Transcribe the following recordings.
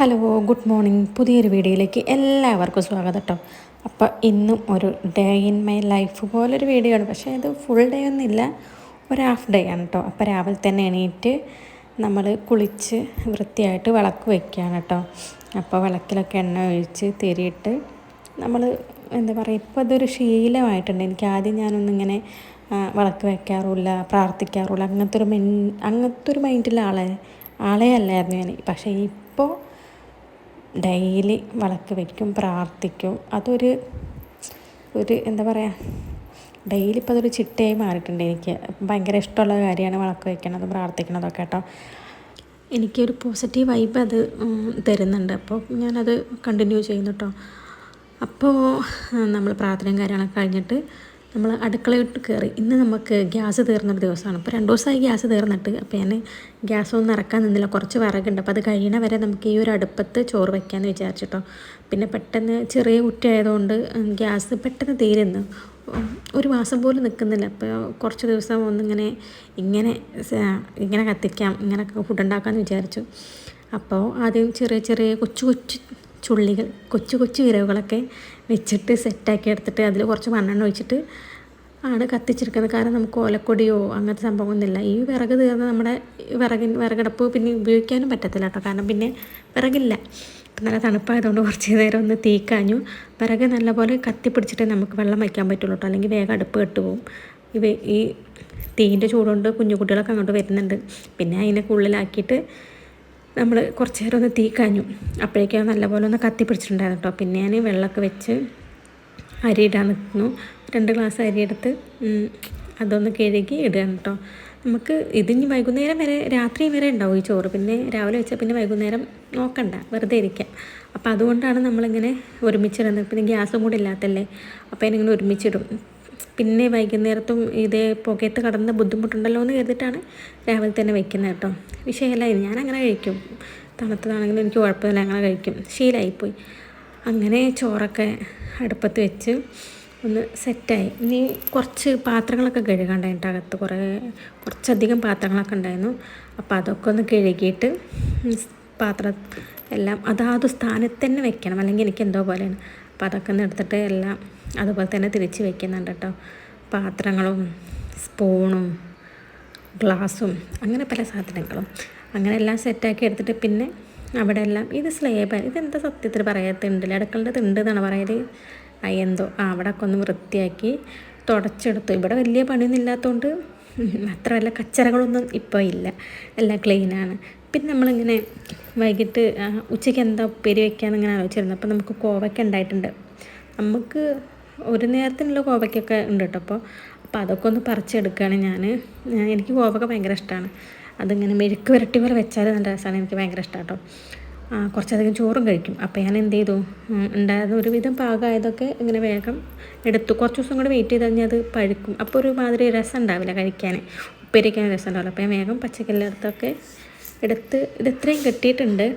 Hello, good morning. പുതിയൊരു വീഡിയോയിലേക്ക് എല്ലാവർക്കും സ്വാഗതം കേട്ടോ. അപ്പോൾ ഇന്നും ഒരു ഡേ ഇൻ മൈ ലൈഫ് പോലൊരു വീഡിയോ ആണ്. പക്ഷേ ഇത് ഫുൾ ഡേ ഒന്നുമില്ല, ഒരു ഹാഫ് ഡേ ആണ് കേട്ടോ. അപ്പോൾ രാവിലെ തന്നെ എണീറ്റ് നമ്മൾ കുളിച്ച് വൃത്തിയായിട്ട് വിളക്ക് വയ്ക്കുകയാണ് കേട്ടോ. അപ്പോൾ വിളക്കിലൊക്കെ എണ്ണ ഒഴിച്ച് തിരിയിട്ട് നമ്മൾ എന്താ പറയുക, ഇപ്പോൾ ഇതൊരു ശീലമായിട്ടുണ്ട്. എനിക്ക് ആദ്യം ഞാനൊന്നിങ്ങനെ വിളക്ക് വയ്ക്കാറില്ല, പ്രാർത്ഥിക്കാറില്ല, അങ്ങനത്തെ ഒരു മൈൻഡിലുള്ള ആളേ അല്ലായിരുന്നു ഞാൻ. പക്ഷേ ഇപ്പോൾ ഡെയിലി വിളക്ക് വയ്ക്കും, പ്രാർത്ഥിക്കും. അതൊരു എന്താ പറയുക, ഡെയിലി ഇപ്പോൾ അതൊരു ചിട്ടയായി മാറിയിട്ടുണ്ട്. എനിക്ക് ഭയങ്കര ഇഷ്ടമുള്ള കാര്യമാണ് വിളക്ക് വയ്ക്കണതും പ്രാർത്ഥിക്കണതൊക്കെ കേട്ടോ. എനിക്കൊരു പോസിറ്റീവ് വൈബ് അത് തരുന്നുണ്ട്. അപ്പോൾ ഞാനത് കണ്ടിന്യൂ ചെയ്യുന്നു കേട്ടോ. അപ്പോൾ നമ്മൾ പ്രാർത്ഥനയും കാര്യങ്ങളൊക്കെ കഴിഞ്ഞിട്ട് നമ്മൾ അടുക്കളയിട്ട് കയറി. ഇന്ന് നമുക്ക് ഗ്യാസ് തീർന്നൊരു ദിവസമാണ്. ഇപ്പോൾ 2 ദിവസമായി ഗ്യാസ് തീർന്നിട്ട്. അപ്പോൾ ഞാൻ ഗ്യാസൊന്നും ഇറക്കാൻ നിന്നില്ല, കുറച്ച് വിറകുണ്ട്. അപ്പോൾ അത് കഴിയണ വരെ നമുക്ക് ഈ ഒരു അടുപ്പത്ത് ചോറ് വയ്ക്കാമെന്ന് വിചാരിച്ചിട്ടോ. പിന്നെ പെട്ടെന്ന് ചെറിയ കുറ്റിയായതുകൊണ്ട് ഗ്യാസ് പെട്ടെന്ന് തീരുന്നു, ഒരു മാസം പോലും നിൽക്കുന്നില്ല. അപ്പോൾ കുറച്ച് ദിവസം ഇങ്ങനെ കത്തിക്കാം, ഇങ്ങനെയൊക്കെ ഫുഡ് ഉണ്ടാക്കാമെന്ന് വിചാരിച്ചു. അപ്പോൾ ആദ്യം ചെറിയ കൊച്ചു ചുള്ളികൾ, കൊച്ചു വിരവുകളൊക്കെ വെച്ചിട്ട് സെറ്റാക്കി എടുത്തിട്ട് അതിൽ കുറച്ച് മണ്ണെണ്ണ ഒഴിച്ചിട്ട് ആണ് കത്തിച്ചെടുക്കുന്നത്. കാരണം നമുക്ക് ഓലക്കൊടിയോ അങ്ങനത്തെ സംഭവമൊന്നുമില്ല. ഈ വിറക് തീർന്ന് നമ്മുടെ വിറകടുപ്പ് പിന്നെ ഉപയോഗിക്കാനും പറ്റത്തില്ല കേട്ടോ. കാരണം പിന്നെ വിറകില്ല. നല്ല തണുപ്പായതുകൊണ്ട് കുറച്ച് നേരം ഒന്ന് തീ കാഞ്ഞു. വിറക് നല്ലപോലെ കത്തിപ്പിടിച്ചിട്ടേ നമുക്ക് വെള്ളം വയ്ക്കാൻ പറ്റുള്ളൂ കേട്ടോ, അല്ലെങ്കിൽ വേഗം അടുപ്പ് കെട്ടുപോകും. ഈ തീൻ്റെ ചൂടുകൊണ്ട് കുഞ്ഞുകുട്ടികളൊക്കെ അങ്ങോട്ട് വരുന്നുണ്ട്. പിന്നെ അതിനൊക്കെ ഉള്ളിലാക്കിയിട്ട് നമ്മൾ കുറച്ച് നേരം ഒന്ന് തീ കാഞ്ഞു. അപ്പോഴേക്കും നല്ലപോലെ ഒന്ന് കത്തിപ്പിടിച്ചിട്ടുണ്ടായിരുന്നു കേട്ടോ. പിന്നെ ഞാൻ വെള്ളമൊക്കെ വെച്ച് അരി ഇടാൻ നിൽക്കുന്നു. 2 ഗ്ലാസ് അരി എടുത്ത് അതൊന്ന് കഴുകി ഇടുകയാണ് കേട്ടോ. നമുക്ക് ഇതിന് വൈകുന്നേരം വരെ, രാത്രി വരെ ഉണ്ടാവും ഈ ചോറ്. പിന്നെ രാവിലെ വെച്ചാൽ പിന്നെ വൈകുന്നേരം നോക്കണ്ട, വെറുതെ ഇരിക്കാം. അപ്പോൾ അതുകൊണ്ടാണ് നമ്മളിങ്ങനെ ഒരുമിച്ചിടുന്നത്. പിന്നെ ഗ്യാസും കൂടി ഇല്ലാത്തല്ലേ, അപ്പോൾ അതിനിങ്ങനെ ഒരുമിച്ചിടും. പിന്നെ വൈകുന്നേരത്തും ഇതേ പുകയത്ത് കടന്ന ബുദ്ധിമുട്ടുണ്ടല്ലോ എന്ന് കരുതിയിട്ടാണ് രാവിലെ തന്നെ വയ്ക്കുന്നത് കേട്ടോ. വിഷയമല്ല, ഞാൻ അങ്ങനെ കഴിക്കും. തണുത്തതാണെങ്കിലും എനിക്ക് കുഴപ്പമില്ല, അങ്ങനെ കഴിക്കും, ശീലമായിപ്പോയി. അങ്ങനെ ചോറൊക്കെ അടുപ്പത്ത് വെച്ച് ഒന്ന് സെറ്റായി. ഇനി കുറച്ച് പാത്രങ്ങളൊക്കെ കഴുകാണ്ടായിട്ട് അകത്ത് കുറച്ചധികം പാത്രങ്ങളൊക്കെ ഉണ്ടായിരുന്നു. അപ്പോൾ അതൊക്കെ ഒന്ന് കഴുകിയിട്ട് പാത്രം എല്ലാം അതാത് സ്ഥാനത്ത് തന്നെ വെക്കണം, അല്ലെങ്കിൽ എനിക്ക് എന്തോ പോലെയാണ്. അപ്പോൾ അതൊക്കെ ഒന്ന് എടുത്തിട്ട് എല്ലാം അതുപോലെ തന്നെ തിരിച്ച് വെക്കുന്നുണ്ട് കേട്ടോ. പാത്രങ്ങളും സ്പൂണും ഗ്ലാസും അങ്ങനെ പല സാധനങ്ങളും അങ്ങനെ എല്ലാം സെറ്റാക്കി എടുത്തിട്ട് പിന്നെ അവിടെ എല്ലാം ഇത് സ്ലേബാണ്. ഇതെന്താ സത്യത്തിൽ പറയാ, തിണ്ടില്ല, അടുക്കളുടെ തിണ്ട് എന്നാണ് പറയൽ. എന്തോ അവിടെ ഒക്കെ ഒന്ന് വൃത്തിയാക്കി തുടച്ചെടുത്തു. ഇവിടെ വലിയ പണിയൊന്നും ഇല്ലാത്തതുകൊണ്ട് അത്ര വല്ല കച്ചറകളൊന്നും ഇപ്പോൾ ഇല്ല, എല്ലാം ക്ലീനാണ്. പിന്നെ നമ്മളിങ്ങനെ വൈകിട്ട് ഉച്ചയ്ക്ക് എന്താ ഉപ്പേരി വയ്ക്കാമെന്ന് ഇങ്ങനെ ആലോചിച്ചിരുന്നു. അപ്പോൾ നമുക്ക് കോവയ്ക്ക ഉണ്ടായിട്ടുണ്ട്. നമുക്ക് ഒരു നേരത്തിനുള്ള കോവയ്ക്കൊക്കെ ഉണ്ട് കേട്ടോ. അപ്പോൾ അതൊക്കെ ഒന്ന് പറിച്ചെടുക്കുകയാണ് എനിക്ക് കോവയ്ക്ക ഭയങ്കര ഇഷ്ടമാണ്. അതിങ്ങനെ മെഴുക്ക് പുരട്ടി പോലെ വെച്ചാൽ നല്ല രസമാണ്, എനിക്ക് ഭയങ്കര ഇഷ്ടമാണ് കേട്ടോ. കുറച്ചധികം ചോറും കഴിക്കും. അപ്പോൾ ഞാൻ എന്ത് ചെയ്തു, ഉണ്ടായിരുന്ന ഒരുവിധം പാകമായതൊക്കെ ഇങ്ങനെ വേഗം എടുത്തു. കുറച്ച് ദിവസം കൂടെ വെയിറ്റ് ചെയ്ത് കഴിഞ്ഞാൽ അത് പഴുക്കും. അപ്പോൾ ഒരു മാതിരി രസം ഉണ്ടാവില്ല കഴിക്കാൻ, ഉപ്പേരിക്കാൻ രസം ഉണ്ടാവില്ല. അപ്പോൾ ഞാൻ വേഗം പച്ചക്കറിയെടുത്തൊക്കെ എടുത്ത് ഇത്രയും കെട്ടിയിട്ടുണ്ട്.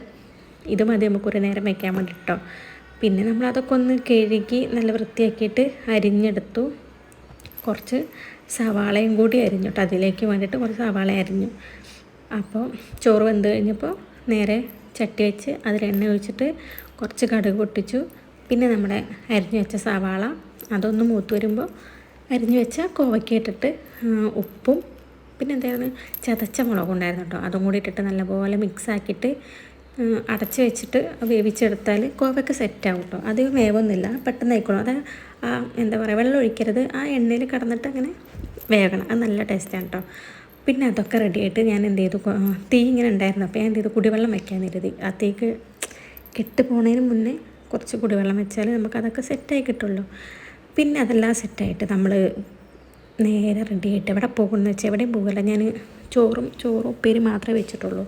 ഇത് മതി നമുക്ക് ഒരു നേരം വയ്ക്കാൻ വേണ്ടി കേട്ടോ. പിന്നെ നമ്മളതൊക്കെ ഒന്ന് കഴുകി നല്ല വൃത്തിയാക്കിയിട്ട് അരിഞ്ഞെടുത്തു. കുറച്ച് സവാളയും കൂടി അരിഞ്ഞു കേട്ടോ, അതിലേക്ക് വേണ്ടിയിട്ട് കുറച്ച് സവാള അരിഞ്ഞു. അപ്പോൾ ചോറ് വെന്ത് കഴിഞ്ഞപ്പോൾ നേരെ ചട്ടി വെച്ച് അതിൽ എണ്ണ ഒഴിച്ചിട്ട് കുറച്ച് കടുക് പൊട്ടിച്ചു. പിന്നെ നമ്മുടെ അരിഞ്ഞു വെച്ച സവാള അതൊന്ന് മൂത്ത് വരുമ്പോൾ അരിഞ്ഞു വെച്ച കോവയ്ക്ക ഇട്ടിട്ട് ഉപ്പും പിന്നെ എന്തായിരുന്നു ചതച്ച മുളകും ഉണ്ടായിരുന്നു കേട്ടോ, അതും കൂടി ഇട്ടിട്ട് നല്ലപോലെ മിക്സാക്കിയിട്ട് അടച്ച് വെച്ചിട്ട് വേവിച്ചെടുത്താൽ കോവയ്ക്ക സെറ്റാവും കേട്ടോ. അധികം വേവൊന്നുമില്ല, പെട്ടെന്ന് ആയിക്കോളും. അത് എന്താ പറയുക, വെള്ളം ഒഴിക്കരുത്, ആ എണ്ണയിൽ കിടന്നിട്ട് അങ്ങനെ വേകണം. അത് നല്ല ടേസ്റ്റാണ് കേട്ടോ. പിന്നെ അതൊക്കെ റെഡിയായിട്ട് ഞാൻ എന്ത് ചെയ്തു, തീ ഇങ്ങനെ ഉണ്ടായിരുന്നു. അപ്പോൾ ഞാൻ എന്ത് ചെയ്തു, കുടിവെള്ളം വയ്ക്കാൻ കരുതി. ആ തീക്ക് കെട്ട് പോകുന്നതിന് മുന്നേ കുറച്ച് കുടിവെള്ളം വെച്ചാൽ നമുക്കതൊക്കെ സെറ്റായി കിട്ടുള്ളൂ. പിന്നെ അതെല്ലാം സെറ്റായിട്ട് നമ്മൾ നേരെ റെഡിയായിട്ട് എവിടെ പോകുമെന്ന് വെച്ചാൽ എവിടെയും പോകില്ല. ഞാൻ ചോറും ഉപ്പേരി മാത്രമേ വെച്ചിട്ടുള്ളൂ.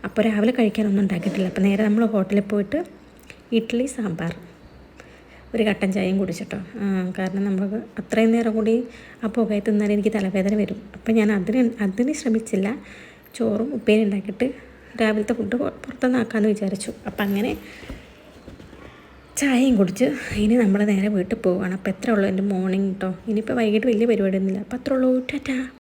അപ്പോൾ രാവിലെ കഴിക്കാനൊന്നും ഉണ്ടാക്കിയിട്ടില്ല. അപ്പോൾ നേരെ നമ്മൾ ഹോട്ടലിൽ പോയിട്ട് ഇഡ്ഡലി സാമ്പാർ ഒരു കട്ടൻ ചായയും കുടിച്ചിട്ടോ. കാരണം നമുക്ക് അത്രയും നേരം കൂടി ആ പുകയിൽ തിന്നാൽ എനിക്ക് തലവേദന വരും. അപ്പോൾ ഞാൻ അതിന് ശ്രമിച്ചില്ല. ചോറും ഉപ്പേരി ഉണ്ടാക്കിയിട്ട് രാവിലത്തെ ഫുഡ് പുറത്തുനിന്നാക്കാമെന്ന് വിചാരിച്ചു. അപ്പം അങ്ങനെ ചായയും കുടിച്ച് ഇനി നമ്മൾ നേരെ വീട്ടിൽ പോവുകയാണ്. അപ്പോൾ എത്ര ഉള്ളൂ എൻ്റെ മോർണിംഗ് കേട്ടോ. ഇനിയിപ്പോൾ വൈകിട്ട് വലിയ പരിപാടിയൊന്നുമില്ല. അപ്പോൾ അത്ര ഉള്ളൂ. ടാറ്റാ.